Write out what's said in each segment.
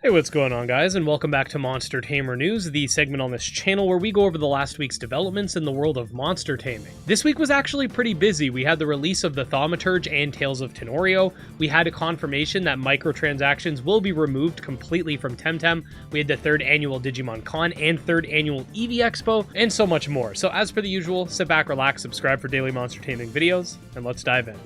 Hey, what's going on, guys, and welcome back to Monster Tamer News, the segment on this channel where we go over the last week's developments in the world of monster taming. This week was actually pretty busy. We had the release of the Thaumaturge and Tales of Tanorio. We had a confirmation that microtransactions will be removed completely from Temtem. We had the 3rd annual Digimon Con and 3rd annual Eevee Expo, and so much more. So as per the usual, sit back, relax, subscribe for daily monster taming videos, and let's dive in.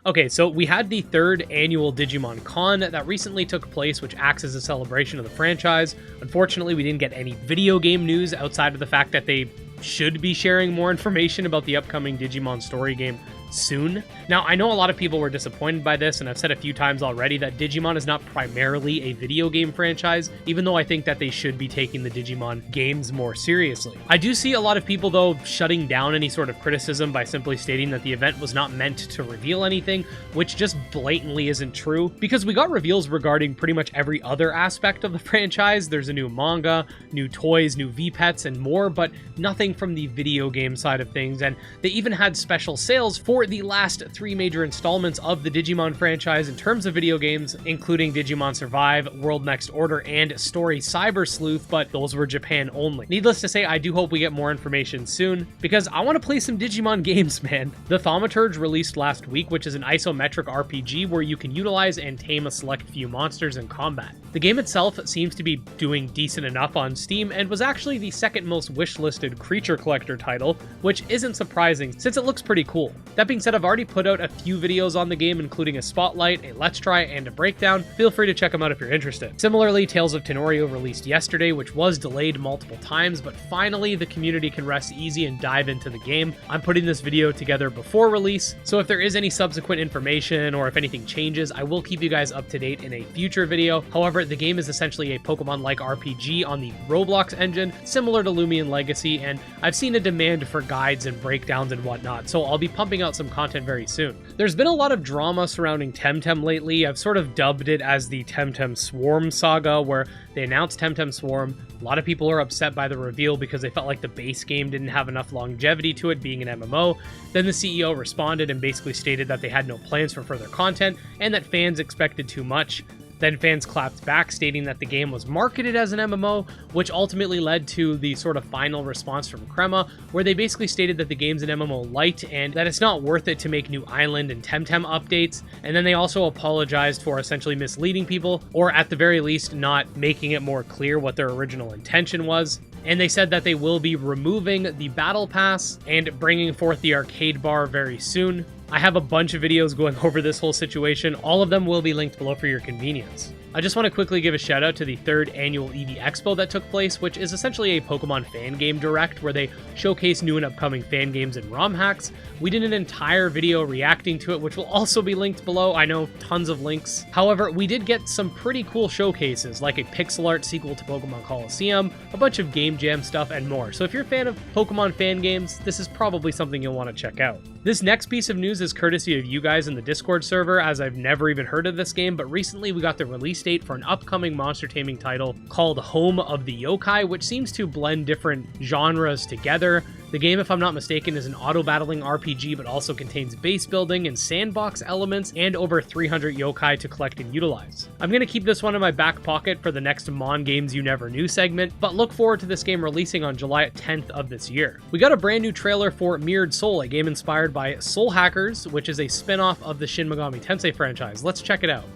Okay, so we had the 3rd annual Digimon Con that recently took place, which acts as a celebration of the franchise. Unfortunately, we didn't get any video game news outside of the fact that they should be sharing more information about the upcoming Digimon story game soon. Now, I know a lot of people were disappointed by this, and I've said a few times already that Digimon is not primarily a video game franchise, even though I think that they should be taking the Digimon games more seriously. I do see a lot of people, though, shutting down any sort of criticism by simply stating that the event was not meant to reveal anything, which just blatantly isn't true, because we got reveals regarding pretty much every other aspect of the franchise. There's a new manga, new toys, new V-Pets, and more, but nothing from the video game side of things, and they even had special sales for the last 3 major installments of the Digimon franchise in terms of video games, including Digimon Survive, World Next Order, and Story Cyber Sleuth, but those were Japan only. Needless to say, I do hope we get more information soon, because I want to play some Digimon games, man. The Thaumaturge released last week, which is an isometric RPG where you can utilize and tame a select few monsters in combat. The game itself seems to be doing decent enough on Steam, and was actually the 2nd most wishlisted creature collector title, which isn't surprising since it looks pretty cool. That being said, I've already put out a few videos on the game, including a spotlight, a let's try, and a breakdown. Feel free to check them out if you're interested. Similarly, Tales of Tanorio released yesterday, which was delayed multiple times, but finally the community can rest easy and dive into the game. I'm putting this video together before release, so if there is any subsequent information or if anything changes, I will keep you guys up to date in a future video. However, the game is essentially a Pokemon-like RPG on the Roblox engine, similar to Lumion Legacy, and I've seen a demand for guides and breakdowns and whatnot, so I'll be pumping out some content very soon. There's been a lot of drama surrounding Temtem lately. I've sort of dubbed it as the Temtem Swarm saga, where they announced Temtem Swarm. A lot of people are upset by the reveal because they felt like the base game didn't have enough longevity to it being an MMO. Then the CEO responded and basically stated that they had no plans for further content and that fans expected too much. Then fans clapped back, stating that the game was marketed as an MMO, which ultimately led to the sort of final response from Crema, where they basically stated that the game's an MMO light and that it's not worth it to make new island and Temtem updates. And then they also apologized for essentially misleading people, or at the very least not making it more clear what their original intention was. And they said that they will be removing the Battle Pass and bringing forth the arcade bar very soon. I have a bunch of videos going over this whole situation. All of them will be linked below for your convenience. I just want to quickly give a shout out to the 3rd annual Eevee Expo that took place, which is essentially a Pokemon fan game direct where they showcase new and upcoming fan games and ROM hacks. We did an entire video reacting to it, which will also be linked below. I know, tons of links. However, we did get some pretty cool showcases, like a pixel art sequel to Pokemon Coliseum, a bunch of Game Jam stuff, and more. So if you're a fan of Pokemon fan games, this is probably something you'll want to check out. This next piece of news is courtesy of you guys in the Discord server, as I've never even heard of this game, but recently we got the release date for an upcoming monster taming title called Home of the Yokai, which seems to blend different genres together. The game, if I'm not mistaken, is an auto-battling RPG, but also contains base building and sandbox elements, and over 300 yokai to collect and utilize. I'm going to keep this one in my back pocket for the next Mon Games You Never Knew segment, but look forward to this game releasing on July 10th of this year. We got a brand new trailer for Mirrored Soul, a game inspired by Soul Hackers, which is a spin-off of the Shin Megami Tensei franchise. Let's check it out.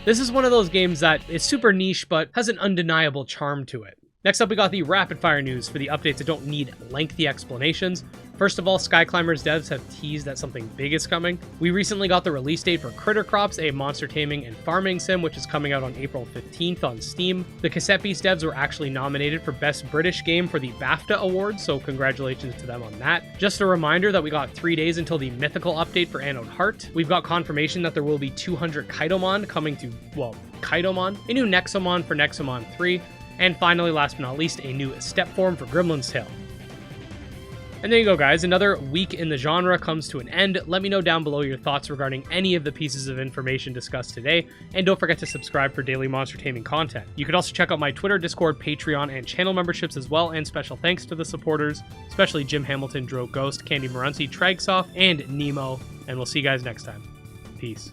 This is one of those games that is super niche, but has an undeniable charm to it. Next up, we got the rapid fire news for the updates that don't need lengthy explanations. First of all, Sky Climbers devs have teased that something big is coming. We recently got the release date for Critter Crops, a monster taming and farming sim, which is coming out on April 15th on Steam. The Cassette Beast devs were actually nominated for Best British Game for the BAFTA Award, so congratulations to them on that. Just a reminder that we got 3 days until the mythical update for Anode Heart. We've got confirmation that there will be 200 Kaitomon coming to, well, Kaitomon, a new Nexomon for Nexomon 3, and finally, last but not least, a new step form for Gremlin's Tale. And there you go, guys. Another week in the genre comes to an end. Let me know down below your thoughts regarding any of the pieces of information discussed today, and don't forget to subscribe for daily monster taming content. You could also check out my Twitter, Discord, Patreon, and channel memberships as well, and special thanks to the supporters, especially Jim Hamilton, Dro Ghost, Candy Marunzi, Tragsoft, and Nemo, and we'll see you guys next time. Peace.